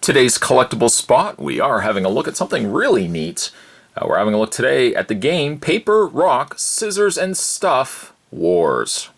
Today's collectible spot, we are having a look at something really neat. We're having a look today at the game Paper, Rock, Scissors, and Stuff Wars.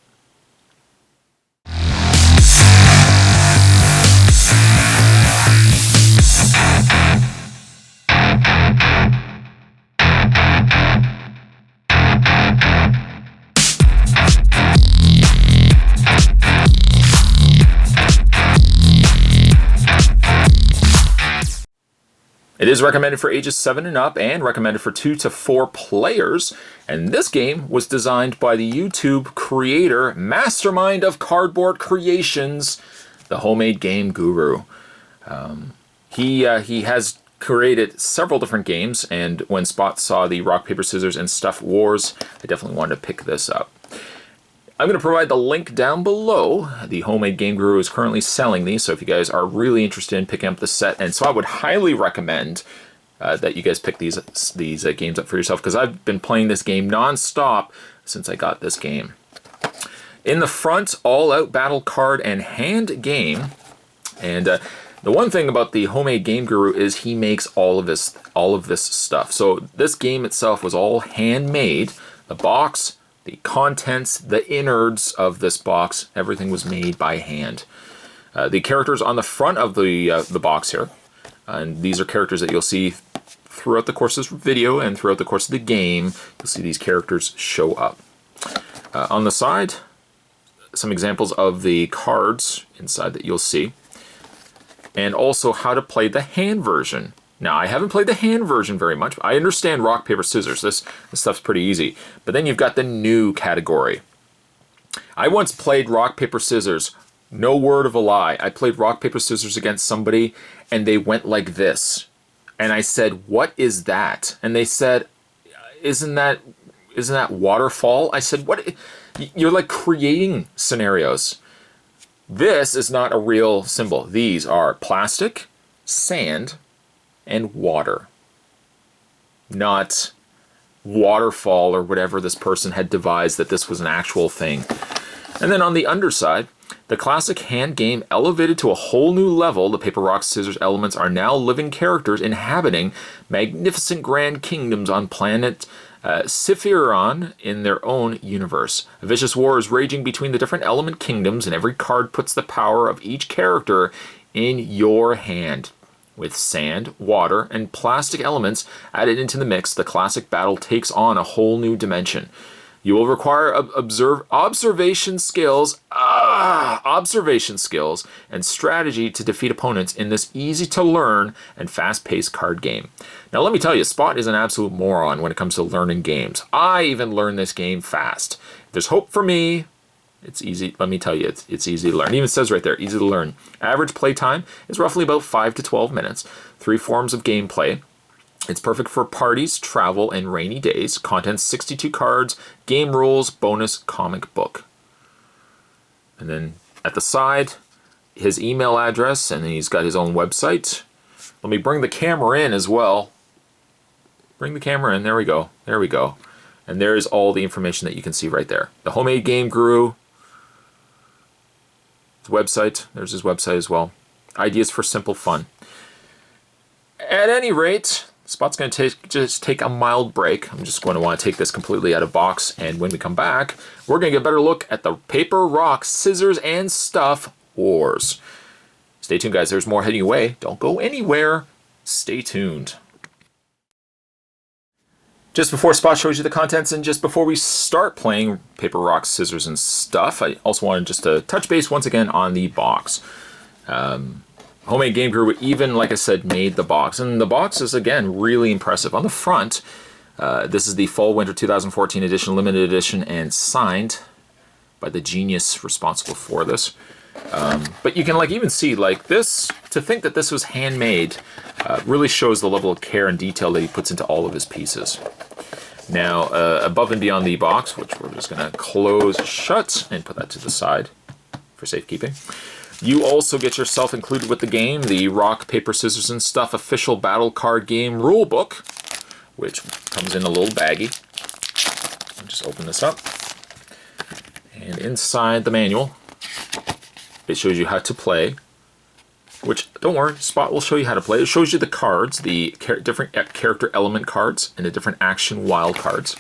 It is recommended for ages 7 and up and recommended for 2 to 4 players. And this game was designed by the YouTube creator, mastermind of cardboard creations, the homemade game guru. He has created several different games, and when Spot saw the Rock, Paper, Scissors, and Stuff Wars, I definitely wanted to pick this up. I'm going to provide the link down below. The homemade game guru is currently selling these, so if you guys are really interested in picking up the set, and so I would highly recommend that you guys pick these games up for yourself, because I've been playing this game non-stop since I got this game. In the front, all-out battle card and hand game, and the one thing about the homemade game guru is he makes all of this stuff. So this game itself was all handmade. The box, the contents, the innards of this box, everything was made by hand. The characters on the front of the box here, and these are characters that you'll see throughout the course of this video and throughout the course of the game. You'll see these characters show up. On the side, some examples of the cards inside that you'll see, and also how to play the hand version. Now, I haven't played the hand version very much. I understand rock, paper, scissors. This stuff's pretty easy. But then you've got the new category. I once played rock, paper, scissors. No word of a lie. I played rock, paper, scissors against somebody, and they went like this. And I said, "What is that?" And they said, "Isn't that waterfall?" I said, "What? You're like creating scenarios." This is not a real symbol. These are plastic, sand, and water, not waterfall or whatever this person had devised that this was an actual thing. And then on the underside, the classic hand game elevated to a whole new level. The paper, rock, scissors elements are now living characters inhabiting magnificent grand kingdoms on planet Siphiron in their own universe. A vicious war is raging between the different element kingdoms, and every card puts the power of each character in your hand. With sand, water, and plastic elements added into the mix, the classic battle takes on a whole new dimension. You will require observation skills and strategy to defeat opponents in this easy-to-learn and fast-paced card game. Now, let me tell you, Spot is an absolute moron when it comes to learning games. I even learned this game fast. If there's hope for me, it's easy. Let me tell you, it's easy to learn. It even says right there, easy to learn. Average play time is roughly about 5 to 12 minutes. 3 forms of gameplay. It's perfect for parties, travel, and rainy days. Contents 62 cards, game rules, bonus comic book. And then at the side, his email address, and then he's got his own website. Let me bring the camera in as well. Bring the camera in. There we go. There we go. And there's all the information that you can see right there. The homemade game guru. His website, there's his website as well. Ideas for simple fun. At any rate, Spot's going to just take a mild break. I'm just going to want to take this completely out of box, and when we come back, we're going to get a better look at the Paper, Rock, Scissors, and Stuff Wars. Stay tuned, guys. There's more heading your way. Don't go anywhere. Stay tuned. Just before Spot shows you the contents, and just before we start playing Paper, Rock, Scissors, and Stuff, I also wanted just to touch base once again on the box. Homemade Game Guru even, like I said, made the box. And the box is, again, really impressive. On the front, this is the Fall-Winter 2014 edition, limited edition, and signed by the genius responsible for this. But you can even see this, to think that this was handmade really shows the level of care and detail that he puts into all of his pieces. Now, above and beyond the box, which we're just going to close shut and put that to the side for safekeeping, you also get yourself included with the game the Rock, Paper, Scissors, and Stuff official battle card game rulebook, which comes in a little baggie. I'll just open this up. And inside the manual, it shows you how to play which, don't worry, Spot will show you how to play. It shows you the cards, the different character element cards, and the different action wild cards.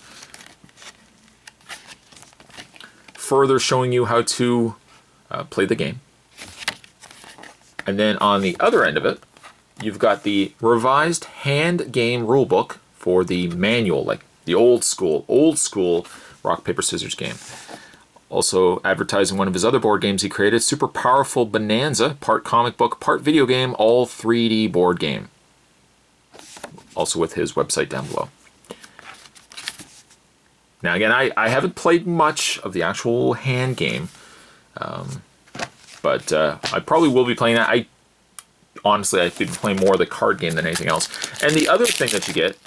Further showing you how to play the game. And then on the other end of it, you've got the revised hand game rulebook for the manual, like the old school rock, paper, scissors game. Also advertising one of his other board games he created, Super Powerful Bonanza, part comic book, part video game, all 3D board game. Also with his website down below. Now again, I haven't played much of the actual hand game, but I probably will be playing that. Honestly, I've been playing more of the card game than anything else. And the other thing that you get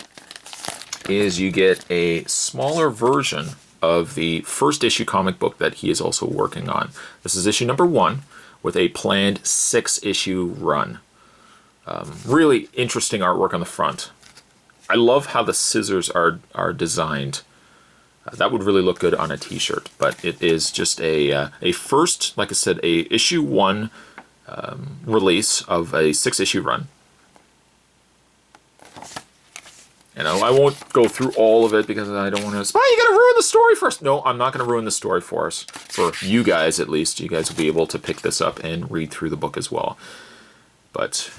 is you get a smaller version of the first issue comic book that he is also working on. This is issue number 1 with a planned 6-issue run. Really interesting artwork on the front. I love how the scissors are designed. That would really look good on a t-shirt, but it is just a first, like I said, a issue 1 release of a 6-issue run. And I won't go through all of it because I don't want to... Oh, you gotta ruin the story first! No, I'm not gonna ruin the story for us. For you guys, at least. You guys will be able to pick this up and read through the book as well. But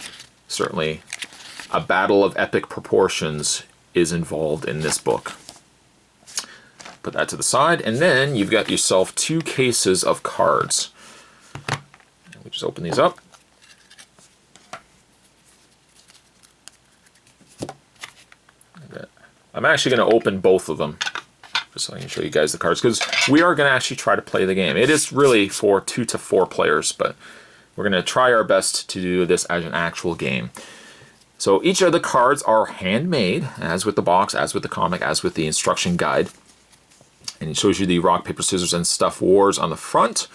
certainly a battle of epic proportions is involved in this book. Put that to the side, and then you've got yourself 2 cases of cards. We just open these up. I'm actually going to open both of them, just so I can show you guys the cards, because we are going to actually try to play the game. It is really for 2 to 4 players, but we're going to try our best to do this as an actual game. So each of the cards are handmade, as with the box, as with the comic, as with the instruction guide. And it shows you the rock, paper, scissors, and stuff wars on the front.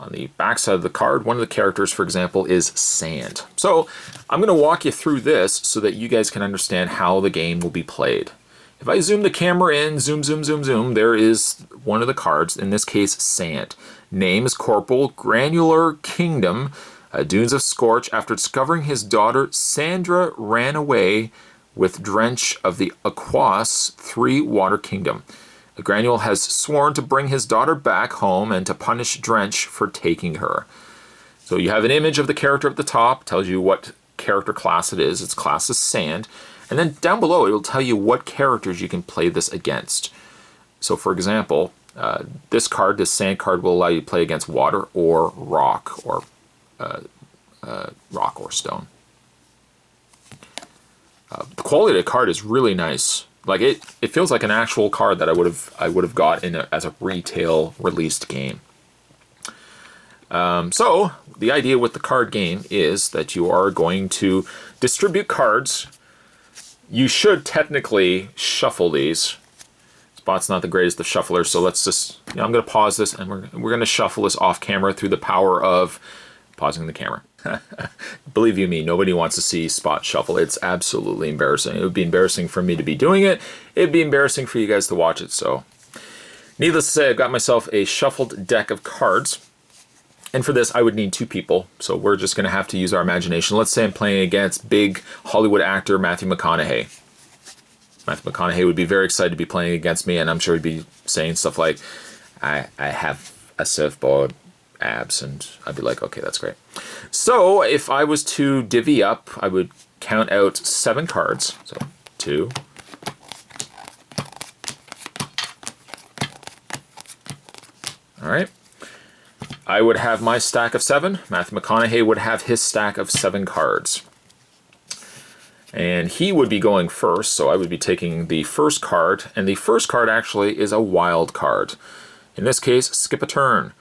On the back side of the card, one of the characters, for example, is Sand. So I'm going to walk you through this so that you guys can understand how the game will be played. If I zoom the camera in, zoom, zoom, zoom, zoom, there is one of the cards, in this case, Sand. Name is Corporal, Granular Kingdom, Dunes of Scorch. After discovering his daughter, Sandra ran away with Drench of the Aquas, 3 Water Kingdom. Granule has sworn to bring his daughter back home and to punish Drench for taking her. So you have an image of the character at the top, tells you what character class it is. Its class is Sand. And then down below it will tell you what characters you can play this against. So for example, this Sand card, will allow you to play against water or rock or stone. The quality of the card is really nice. Like it feels like an actual card that I would have got as a retail released game. So the idea with the card game is that you are going to distribute cards. You should technically shuffle these. Spot's not the greatest of shufflers, so let's just, I'm going to pause this and we're going to shuffle this off camera through the power of pausing the camera. Believe you me, nobody wants to see Spot shuffle. It's absolutely embarrassing. It would be embarrassing for me to be doing it. It'd be embarrassing for you guys to watch it. So, needless to say, I've got myself a shuffled deck of cards. And for this, I would need 2 people. So we're just going to have to use our imagination. Let's say I'm playing against big Hollywood actor Matthew McConaughey. Matthew McConaughey would be very excited to be playing against me, and I'm sure he'd be saying stuff like, I have a surfboard, abs, and I'd be like, okay, that's great. So if I was to divvy up, I would count out 7 cards. So 2, all right. I would have my stack of 7. Matthew McConaughey would have his stack of 7 cards. And he would be going first, so I would be taking the first card, and the first card actually is a wild card. In this case, skip a turn.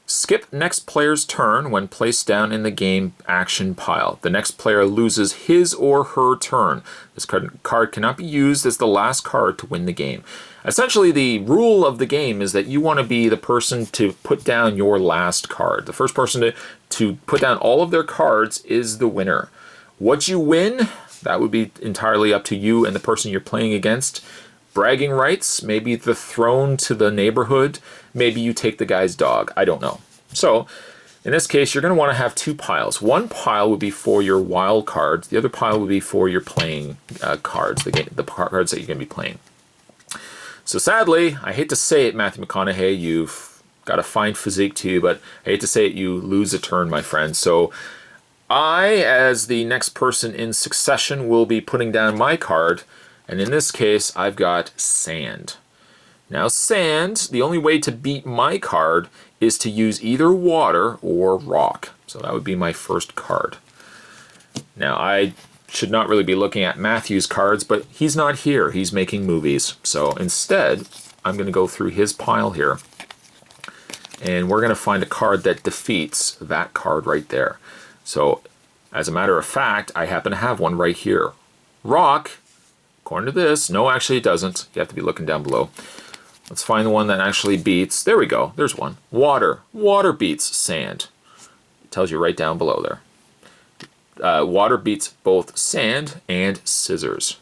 Skip next player's turn when placed down in the game action pile. The next player loses his or her turn. This card cannot be used as the last card to win the game. Essentially, the rule of the game is that you want to be the person to put down your last card. The first person to put down all of their cards is the winner. What you win, that would be entirely up to you and the person you're playing against. Bragging rights, maybe the throne to the neighborhood, maybe you take the guy's dog, I don't know. So, In this case, you're going to want to have two piles. One pile would be for your wild cards. The other pile would be for your playing cards, the cards that you're going to be playing. So sadly, I hate to say it, Matthew McConaughey, you've got a fine physique to you, but I hate to say it, you lose a turn, my friend. So I, as the next person in succession, will be putting down my card, and in this case, I've got sand. Now sand, the only way to beat my card is to use either water or rock. So that would be my first card. Now I should not really be looking at Matthew's cards, but he's not here. He's making movies. So instead, I'm going to go through his pile here, and we're going to find a card that defeats that card right there. So as a matter of fact, I happen to have one right here. Rock, according to this, no, actually it doesn't. You have to be looking down below. Let's find the one that actually beats, there we go, there's one. Water, water beats sand. It tells you right down below there. Water beats both sand and scissors.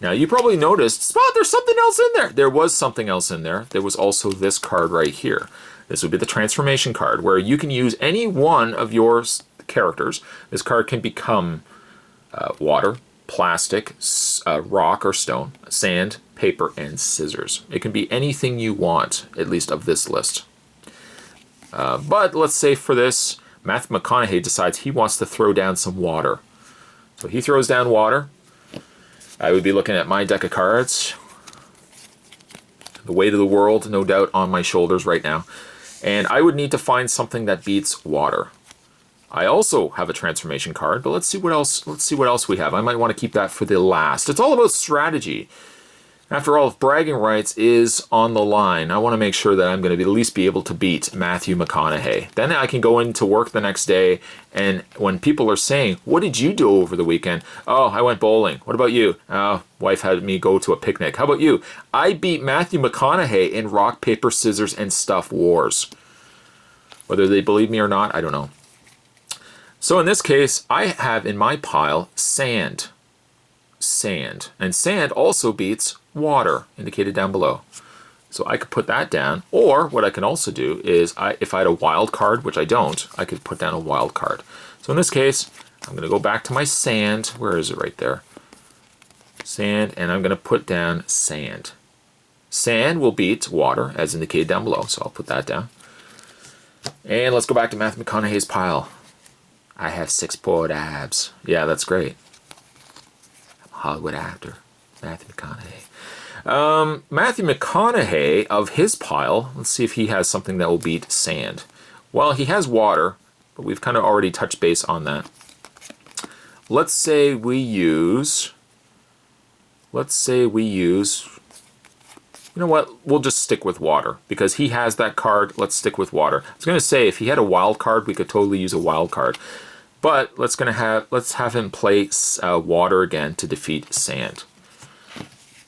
Now you probably noticed, Spot, there's something else in there. There was something else in there. There was also this card right here. This would be the transformation card, where you can use any one of your characters. This card can become water, plastic, rock or stone, sand, paper, and scissors. It can be anything you want, at least of this list. But let's say for this, Matthew McConaughey decides he wants to throw down some water. So he throws down water. I would be looking at my deck of cards. The weight of the world, no doubt, on my shoulders right now. And I would need to find something that beats water. I also have a transformation card, but let's see what else we have. I might want to keep that for the last. It's all about strategy. After all, if bragging rights is on the line, I want to make sure that I'm going to at least be able to beat Matthew McConaughey. Then I can go into work the next day, and when people are saying, what did you do over the weekend? Oh, I went bowling. What about you? Oh, wife had me go to a picnic. How about you? I beat Matthew McConaughey in rock, paper, scissors, and stuff wars. Whether they believe me or not, I don't know. So in this case, I have in my pile sand. Sand. And sand also beats water, indicated down below. So I could put that down, or what I can also do is, if I had a wild card, which I don't, I could put down a wild card. So in this case, I'm going to go back to my sand. Where is it? Right there. Sand, and I'm going to put down sand. Sand will beat water, as indicated down below, so I'll put that down. And let's go back to Matthew McConaughey's pile. I have 6 abs. Yeah, that's great. I'm a Hollywood actor. Matthew McConaughey. Matthew McConaughey, of his pile, let's see if he has something that will beat sand. Well, he has water, but we've kind of already touched base on that. Let's say we use, you know what, we'll just stick with water, because he has that card. Let's stick with water. I was going to say, if he had a wild card, we could totally use a wild card. But let's have him play water again to defeat sand.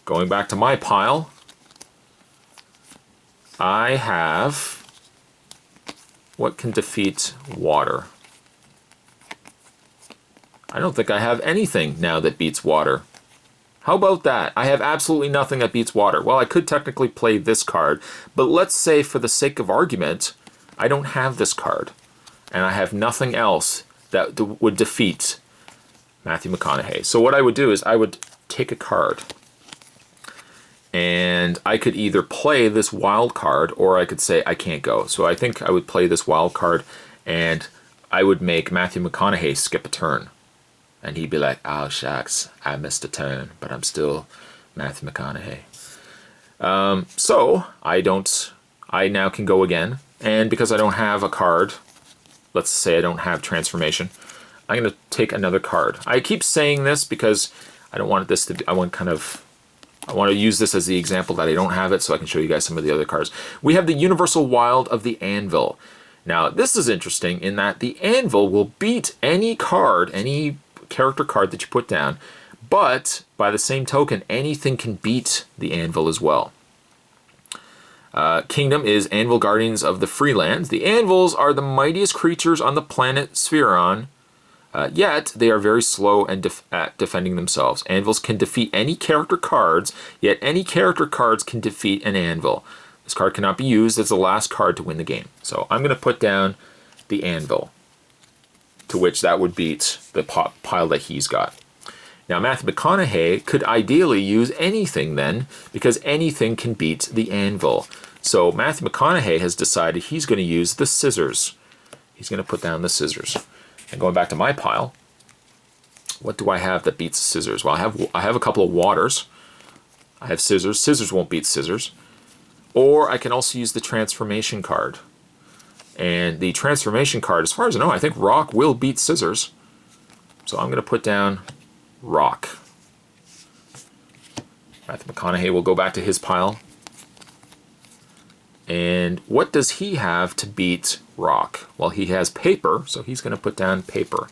Going back to my pile, I have, what can defeat water? I don't think I have anything now that beats water. How about that? I have absolutely nothing that beats water. Well, I could technically play this card, but let's say for the sake of argument, I don't have this card, and I have nothing else that would defeat Matthew McConaughey. So what I would do is I would take a card, and I could either play this wild card, or I could say I can't go. So I think I would play this wild card, and I would make Matthew McConaughey skip a turn. And he'd be like, oh, shucks, I missed a turn, but I'm still Matthew McConaughey. So I now can go again. And because I don't have a card, let's say I don't have transformation, I'm going to take another card. I keep saying this because I don't want this to be, I want to use this as the example that I don't have it, so I can show you guys some of the other cards. We have the Universal Wild of the Anvil. Now, this is interesting in that the Anvil will beat any card, any character card that you put down, but by the same token, anything can beat the Anvil as well. Kingdom is Anvil Guardians of the Freelands. The Anvils are the mightiest creatures on the planet Spheron, yet they are very slow at defending themselves. Anvils can defeat any character cards, yet any character cards can defeat an Anvil. This card cannot be used as the last card to win the game. So I'm going to put down the Anvil, to which that would beat the pile that he's got. Now, Matthew McConaughey could ideally use anything then, because anything can beat the Anvil. So Matthew McConaughey has decided he's going to use the scissors. He's going to put down the scissors. And going back to my pile, what do I have that beats scissors? Well, I have a couple of waters. I have scissors. Scissors won't beat scissors. Or I can also use the transformation card. And the transformation card, as far as I know, I think rock will beat scissors. So I'm going to put down rock. Matthew McConaughey will go back to his pile. And what does he have to beat rock? Well, he has paper, so he's going to put down paper.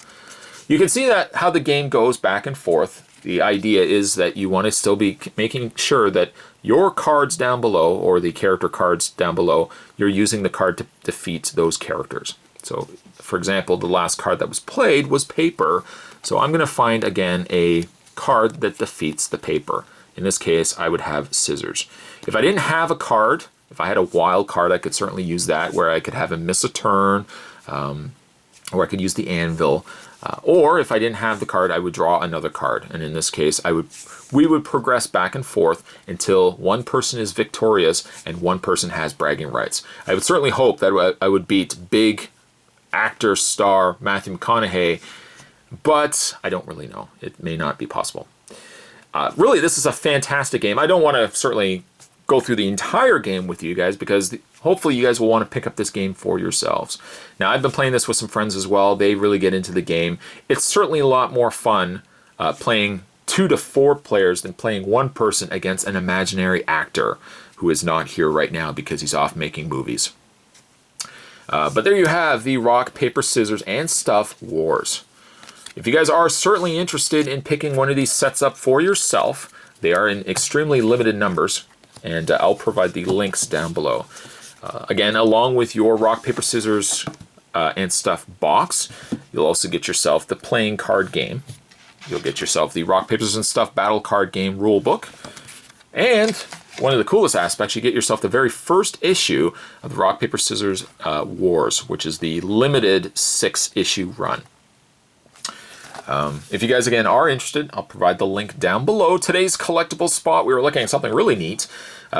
You can see that how the game goes back and forth. The idea is that you want to still be making sure that your cards down below, or the character cards down below, you're using the card to defeat those characters. So, for example, the last card that was played was paper. So I'm going to find, again, a card that defeats the paper. In this case, I would have scissors. If I didn't have a card, if I had a wild card, I could certainly use that, where I could have him miss a turn, or I could use the Anvil. Or if I didn't have the card, I would draw another card. And in this case, we would progress back and forth until one person is victorious and one person has bragging rights. I would certainly hope that I would beat big actor star Matthew McConaughey, but I don't really know. It may not be possible. Really, this is a fantastic game. I don't want to certainly go through the entire game with you guys, because hopefully you guys will want to pick up this game for yourselves. Now, I've been playing this with some friends as well. They really get into the game. It's certainly a lot more fun playing 2 to 4 players than playing one person against an imaginary actor who is not here right now because he's off making movies. But there you have the rock, paper, scissors, and stuff wars. If you guys are certainly interested in picking one of these sets up for yourself, they are in extremely limited numbers, and I'll provide the links down below. Again, along with your rock, paper, scissors, and stuff box, you'll also get yourself the playing card game. You'll get yourself the rock, papers, and stuff battle card game rulebook. And one of the coolest aspects, you get yourself the very first issue of the Rock, Paper, Scissors Wars, which is the limited 6-issue run. If you guys, again, are interested, I'll provide the link down below. Today's collectible spot, we were looking at something really neat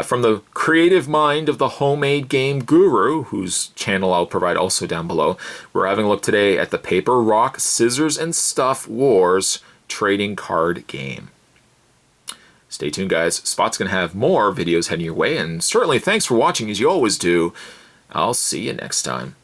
from the creative mind of the homemade game guru, whose channel I'll provide also down below. We're having a look today at the Paper, Rock, Scissors, and Stuff Wars trading card game. Stay tuned, guys. Spot's going to have more videos heading your way, and certainly thanks for watching, as you always do. I'll see you next time.